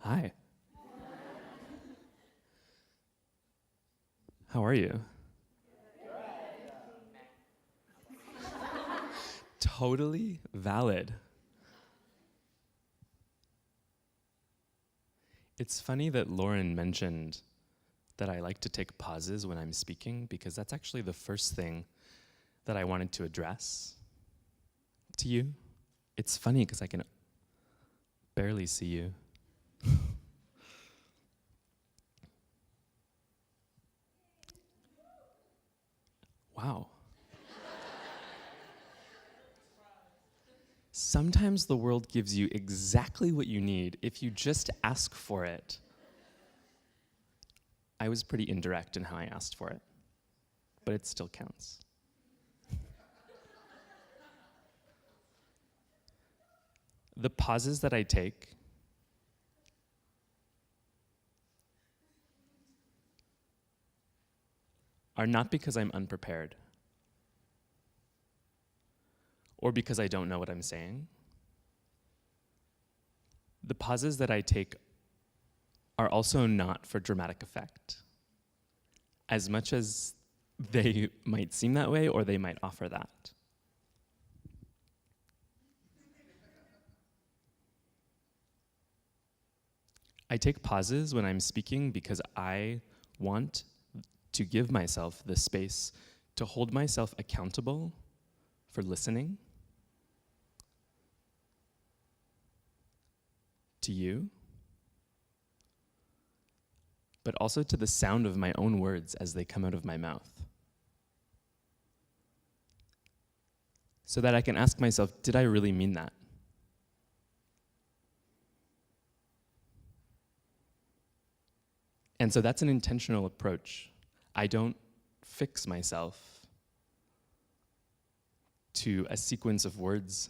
Hi. How are you? Totally valid. It's funny that Lauren mentioned that I like to take pauses when I'm speaking, because that's actually the first thing that I wanted to address to you. It's funny because I can barely see you. Wow. Sometimes the world gives you exactly what you need if you just ask for it. I was pretty indirect in how I asked for it, but it still counts. The pauses that I take are not because I'm unprepared or because I don't know what I'm saying. The pauses that I take are also not for dramatic effect, as much as they might seem that way or they might offer that. I take pauses when I'm speaking because I want to give myself the space to hold myself accountable for listening to you, but also to the sound of my own words as they come out of my mouth. So that I can ask myself, did I really mean that? And so that's an intentional approach. I don't fix myself to a sequence of words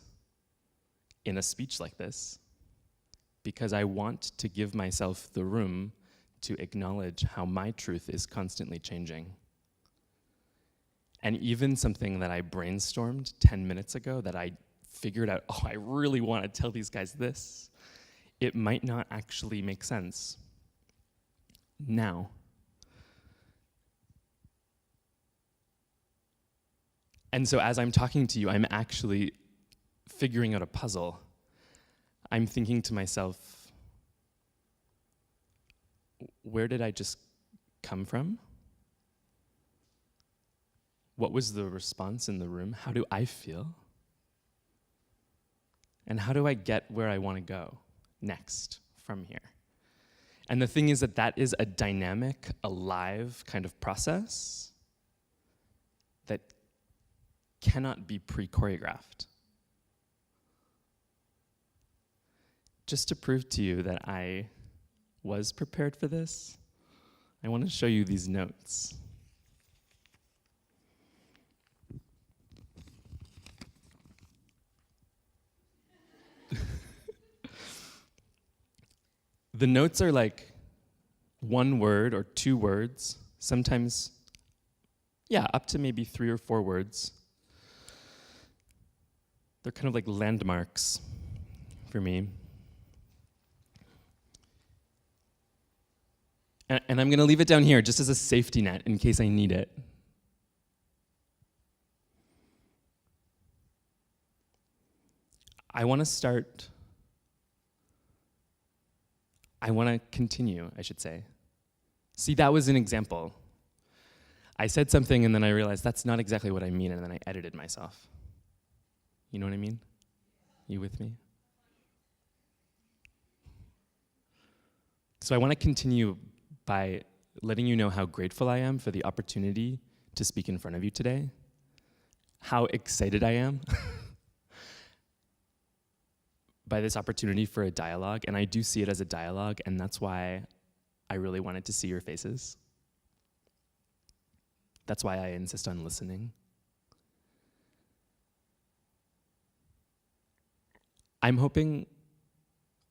in a speech like this, because I want to give myself the room to acknowledge how my truth is constantly changing. And even something that I brainstormed 10 minutes ago that I figured out, I really want to tell these guys this, it might not actually make sense now. And so as I'm talking to you, I'm actually figuring out a puzzle. I'm thinking to myself, where did I just come from? What was the response in the room? How do I feel? And how do I get where I want to go next from here? And the thing is that is a dynamic, alive kind of process that cannot be pre-choreographed. Just to prove to you that I was prepared for this, I want to show you these notes. The notes are like one word or two words, sometimes, up to maybe 3 or 4 words. They're kind of like landmarks for me. And I'm going to leave it down here just as a safety net in case I need it. I want to continue, I should say. See, that was an example. I said something and then I realized that's not exactly what I mean, and then I edited myself. You know what I mean? You with me? So I want to continue by letting you know how grateful I am for the opportunity to speak in front of you today, how excited I am by this opportunity for a dialogue, and I do see it as a dialogue, and that's why I really wanted to see your faces. That's why I insist on listening. I'm hoping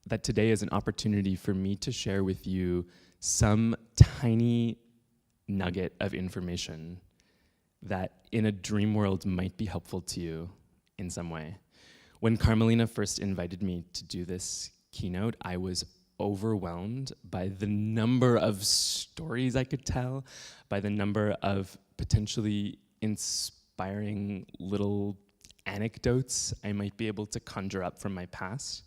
that today is an opportunity for me to share with you some tiny nugget of information that in a dream world might be helpful to you in some way. When Carmelina first invited me to do this keynote, I was overwhelmed by the number of stories I could tell, by the number of potentially inspiring little anecdotes I might be able to conjure up from my past.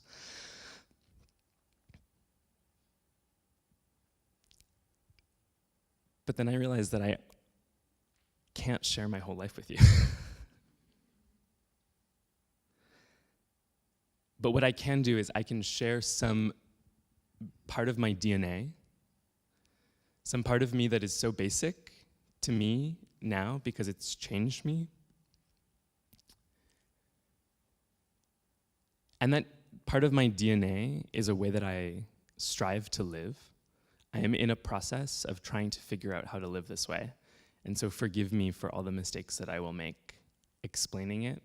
But then I realized that I can't share my whole life with you. But what I can do is I can share some part of my DNA, some part of me that is so basic to me now because it's changed me. And that part of my DNA is a way that I strive to live. I am in a process of trying to figure out how to live this way. And so forgive me for all the mistakes that I will make explaining it,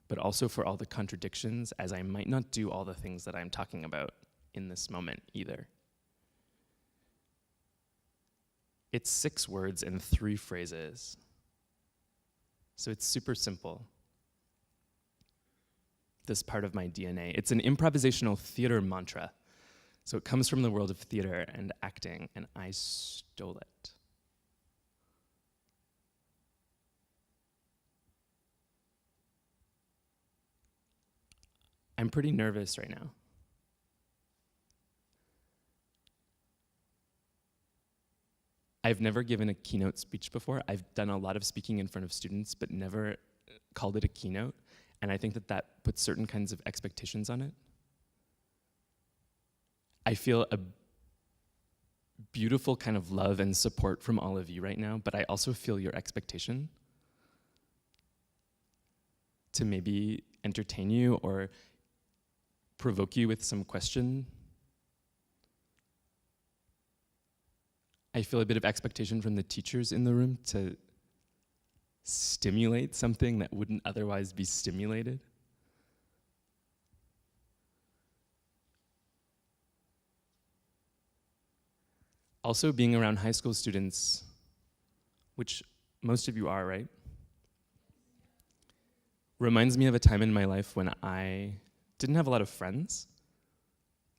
but also for all the contradictions, as I might not do all the things that I'm talking about in this moment either. It's 6 words and 3 phrases. So it's super simple. This part of my DNA. It's an improvisational theater mantra. So it comes from the world of theater and acting, and I stole it. I'm pretty nervous right now. I've never given a keynote speech before. I've done a lot of speaking in front of students, but never called it a keynote. And I think that that puts certain kinds of expectations on it. I feel a beautiful kind of love and support from all of you right now, but I also feel your expectation to maybe entertain you or provoke you with some question. I feel a bit of expectation from the teachers in the room to stimulate something that wouldn't otherwise be stimulated. Also, being around high school students, which most of you are, right? Reminds me of a time in my life when I didn't have a lot of friends.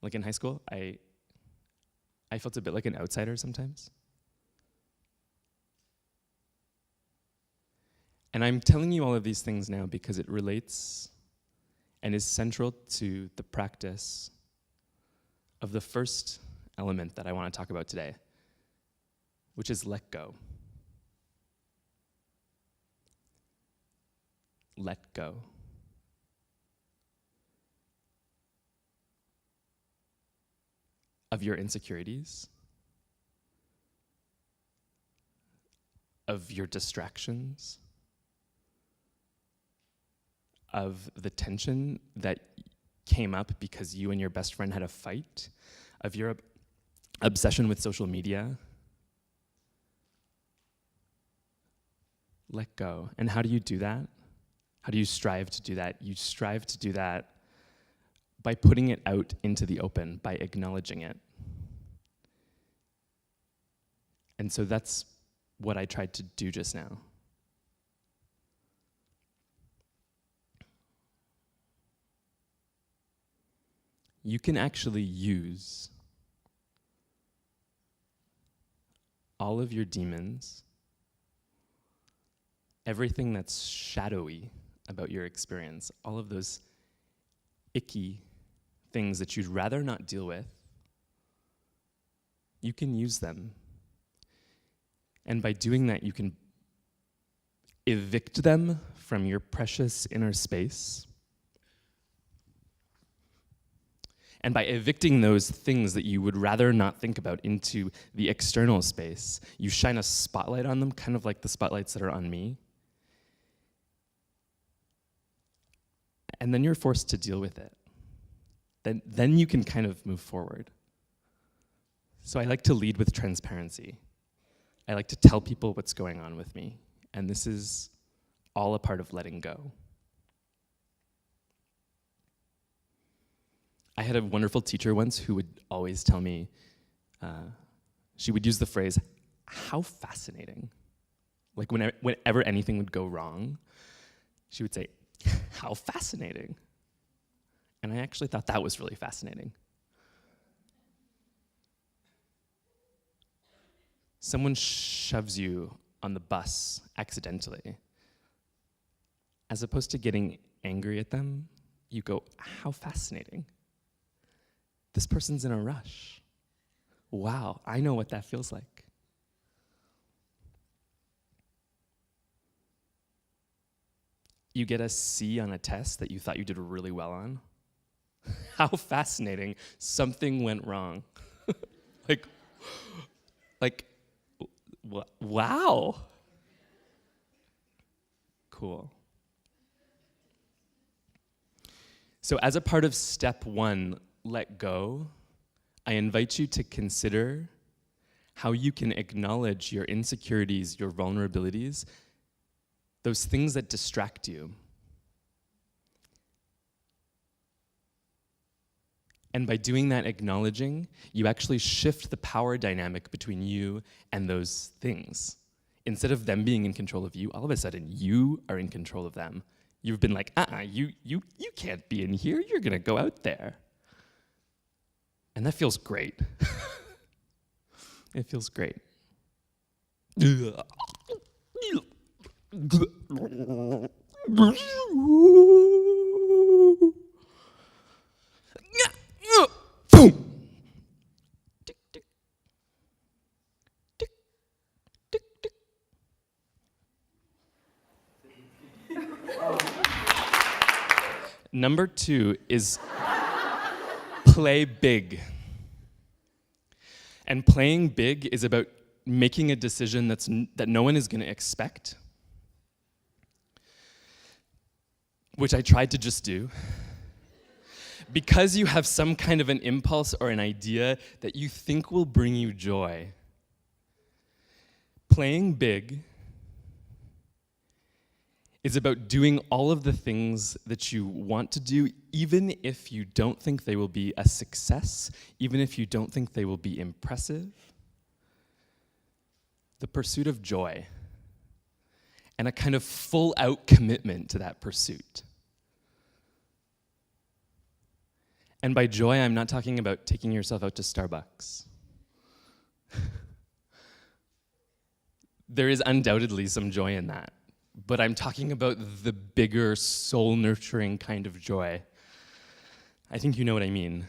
Like in high school, I felt a bit like an outsider sometimes. And I'm telling you all of these things now because it relates and is central to the practice of the first element that I want to talk about today, which is let go. Let go. Of your insecurities, of your distractions, of the tension that came up because you and your best friend had a fight, of your obsession with social media. Let go. And how do you do that? How do you strive to do that? You strive to do that by putting it out into the open, by acknowledging it. And so that's what I tried to do just now. You can actually use all of your demons, everything that's shadowy about your experience, all of those icky things that you'd rather not deal with, you can use them. And by doing that, you can evict them from your precious inner space. And by evicting those things that you would rather not think about into the external space, you shine a spotlight on them, kind of like the spotlights that are on me. And then you're forced to deal with it. Then you can kind of move forward. So I like to lead with transparency. I like to tell people what's going on with me. And this is all a part of letting go. I had a wonderful teacher once who would always tell me, she would use the phrase, "How fascinating." Like whenever anything would go wrong, she would say, "How fascinating." And I actually thought that was really fascinating. someone shoves you on the bus accidentally, as opposed to getting angry at them, you go, how fascinating. This person's in a rush. Wow, I know what that feels like. You get a C on a test that you thought you did really well on. How fascinating. Something went wrong. Wow. Cool. So as a part of step 1, let go, I invite you to consider how you can acknowledge your insecurities, your vulnerabilities, those things that distract you. And by doing that acknowledging, you actually shift the power dynamic between you and those things. Instead of them being in control of you, all of a sudden you are in control of them. You've been like, you can't be in here, you're gonna go out there. And that feels great. It feels great. Number 2 is play big. And playing big is about making a decision that no one is going to expect, which I tried to just do. Because you have some kind of an impulse or an idea that you think will bring you joy. Playing big is about doing all of the things that you want to do, even if you don't think they will be a success, even if you don't think they will be impressive. The pursuit of joy, and a kind of full-out commitment to that pursuit. And by joy, I'm not talking about taking yourself out to Starbucks. There is undoubtedly some joy in that. But I'm talking about the bigger, soul-nurturing kind of joy. I think you know what I mean.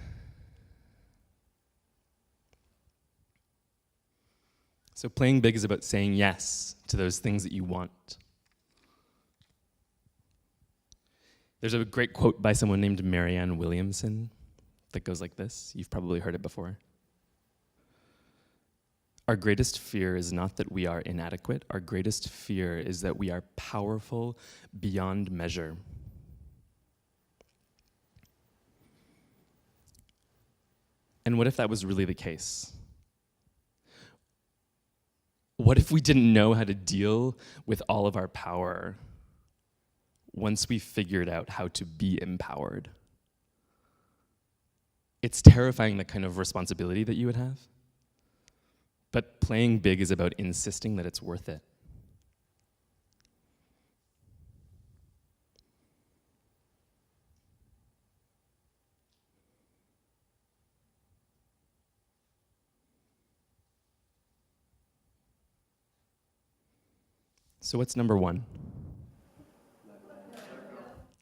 So playing big is about saying yes to those things that you want. There's a great quote by someone named Marianne Williamson that goes like this. You've probably heard it before. Our greatest fear is not that we are inadequate. Our greatest fear is that we are powerful beyond measure. And what if that was really the case? What if we didn't know how to deal with all of our power once we figured out how to be empowered? It's terrifying, the kind of responsibility that you would have. But playing big is about insisting that it's worth it. So what's number 1?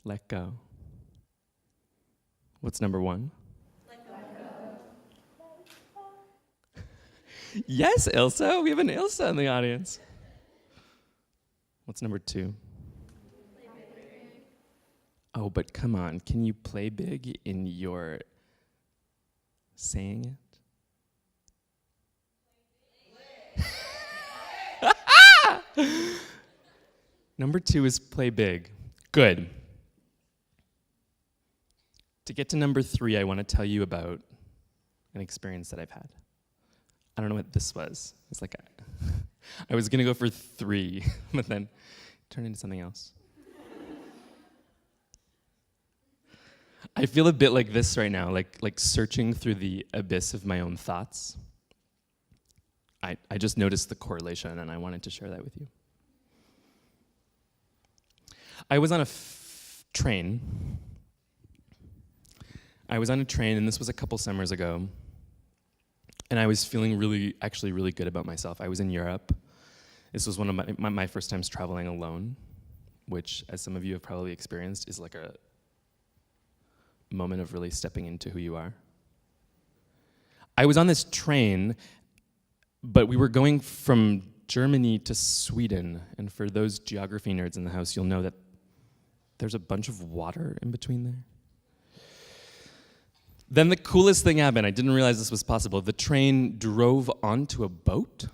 Let go. What's number 1? Yes, Ilsa. We have an Ilsa in the audience. What's number 2? Oh, but come on. Can you play big in your saying it? Number 2 is play big. Good. To get to number 3, I want to tell you about an experience that I've had. I don't know what this was. It's like I was gonna go for 3, but then it turned into something else. I feel a bit like this right now, like searching through the abyss of my own thoughts. I just noticed the correlation, and I wanted to share that with you. I was on a train. I was on a train, and this was a couple summers ago. And I was feeling really good about myself. I was in Europe. This was one of my first times traveling alone, which, as some of you have probably experienced, is like a moment of really stepping into who you are. I was on this train, but we were going from Germany to Sweden, and for those geography nerds in the house, you'll know that there's a bunch of water in between there. Then the coolest thing happened. I didn't realize this was possible. The train drove onto a boat.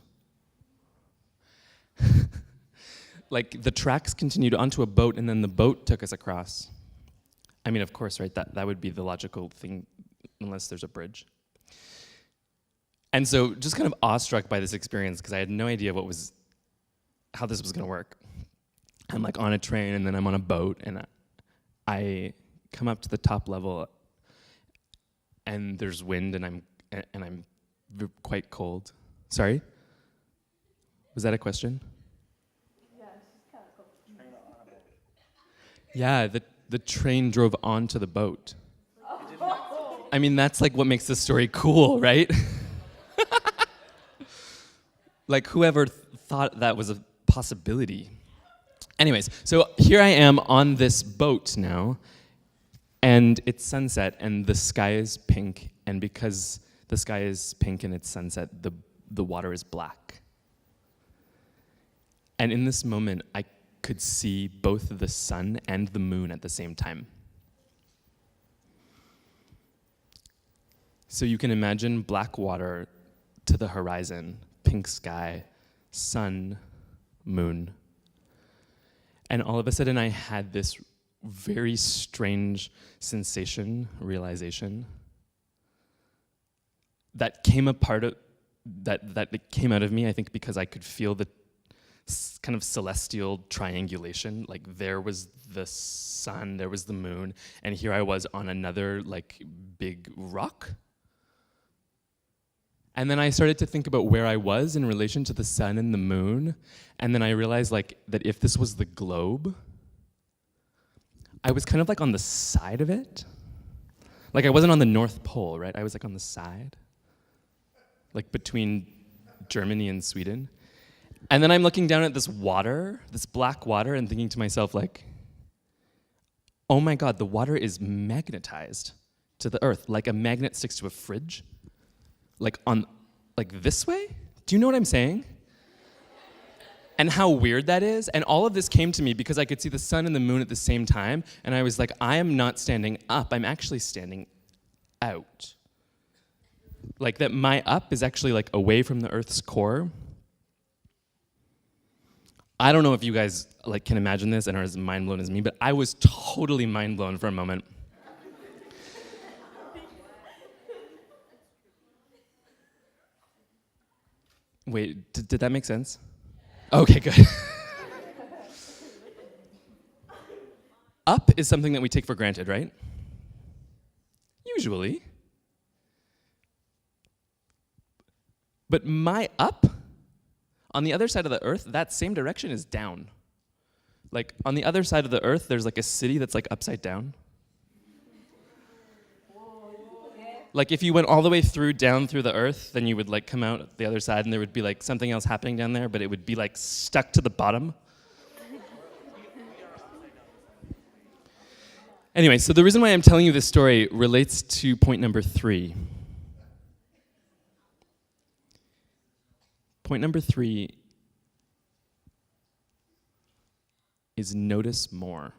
Like, the tracks continued onto a boat, and then the boat took us across. I mean, of course, right? That would be the logical thing, unless there's a bridge. And so, just kind of awestruck by this experience, because I had no idea how this was going to work. I'm like on a train, and then I'm on a boat, and I come up to the top level, and there's wind, and I'm quite cold. Sorry? Was that a question? Yeah, the train drove onto the boat. I mean, that's like what makes this story cool, right? Like, whoever thought that was a possibility? Anyways, so here I am on this boat now, and it's sunset, and the sky is pink, and because the sky is pink and it's sunset, the water is black. And in this moment, I could see both the sun and the moon at the same time. So you can imagine black water to the horizon, pink sky, sun, moon. And all of a sudden I had this very strange sensation, realization, that came out of me, I think, because I could feel the kind of celestial triangulation. Like, there was the sun, there was the moon, and here I was on another like big rock. And then I started to think about where I was in relation to the sun and the moon, and then I realized like that if this was the globe, I was kind of like on the side of it. Like, I wasn't on the North Pole, right? I was like on the side, like between Germany and Sweden. And then I'm looking down at this water, this black water, and thinking to myself, like, oh my God, the water is magnetized to the earth, like a magnet sticks to a fridge, like this way? Do you know what I'm saying? And how weird that is? And all of this came to me because I could see the sun and the moon at the same time, and I was like, I am not standing up, I'm actually standing out. Like, that my up is actually like away from the earth's core. I don't know if you guys like can imagine this and are as mind blown as me, but I was totally mind blown for a moment. Wait, did that make sense? Okay, good. Up is something that we take for granted, right? Usually. But my up, on the other side of the earth, that same direction is down. Like, on the other side of the earth, there's like a city that's like upside down. Like, if you went all the way down through the earth, then you would like come out the other side and there would be like something else happening down there, but it would be like stuck to the bottom. Anyway, so the reason why I'm telling you this story relates to point number 3. Point number 3 is notice more.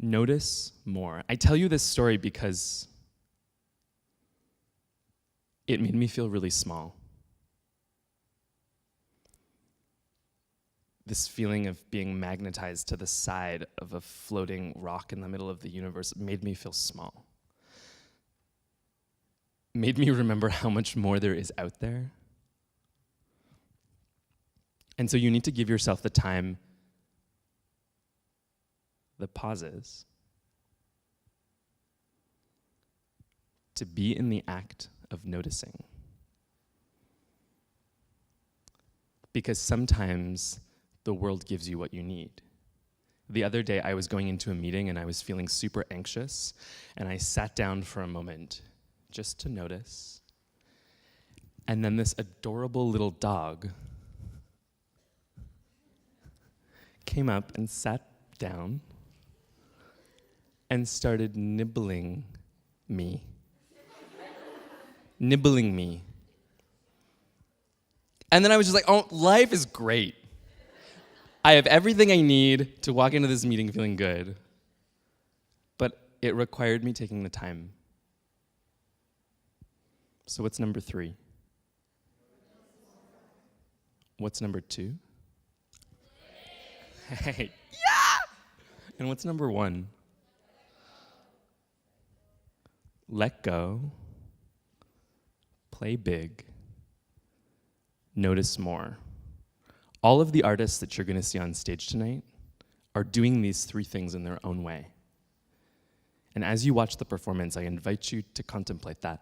Notice more. I tell you this story because it made me feel really small. This feeling of being magnetized to the side of a floating rock in the middle of the universe made me feel small. Made me remember how much more there is out there. And so you need to give yourself the time, the pauses, to be in the act of noticing. Because sometimes the world gives you what you need. The other day I was going into a meeting and I was feeling super anxious, and I sat down for a moment just to notice. And then this adorable little dog came up and sat down and started nibbling me. Nibbling me. And then I was just like, oh, life is great. I have everything I need to walk into this meeting feeling good. But it required me taking the time. So what's number 3? What's number 2? Hey, yeah! And what's number 1? Let go, play big, notice more. All of the artists that you're going to see on stage tonight are doing these 3 things in their own way. And as you watch the performance, I invite you to contemplate that.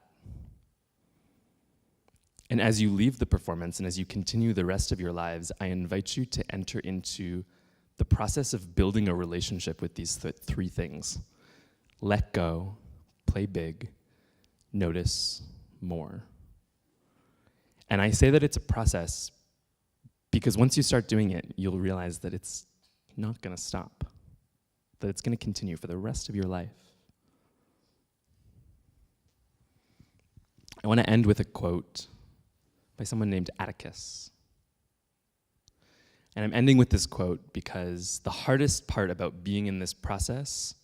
And as you leave the performance and as you continue the rest of your lives, I invite you to enter into the process of building a relationship with these 3 things. Let go, play big, notice more. And I say that it's a process because once you start doing it, you'll realize that it's not going to stop, that it's going to continue for the rest of your life. I want to end with a quote by someone named Atticus. And I'm ending with this quote because the hardest part about being in this process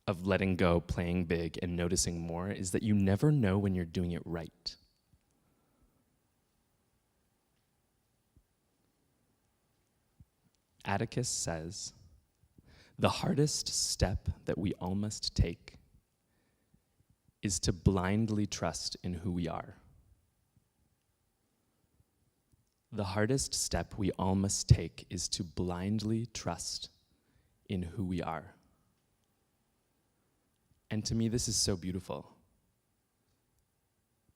of letting go, playing big, and noticing more is that you never know when you're doing it right. Atticus says, the hardest step that we all must take is to blindly trust in who we are. The hardest step we all must take is to blindly trust in who we are. And to me, this is so beautiful.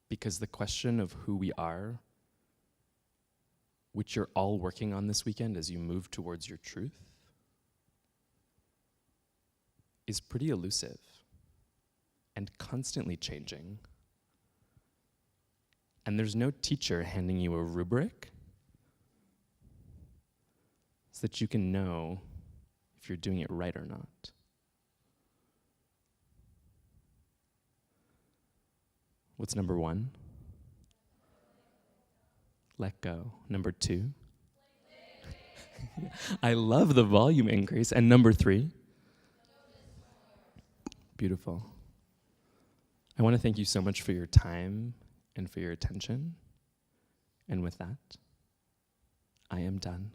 Because the question of who we are, which you're all working on this weekend as you move towards your truth, is pretty elusive and constantly changing. And there's no teacher handing you a rubric so that you can know if you're doing it right or not. What's number 1? Let go. Number 2? I love the volume increase. And number 3? Beautiful. I want to thank you so much for your time and for your attention. And with that, I am done.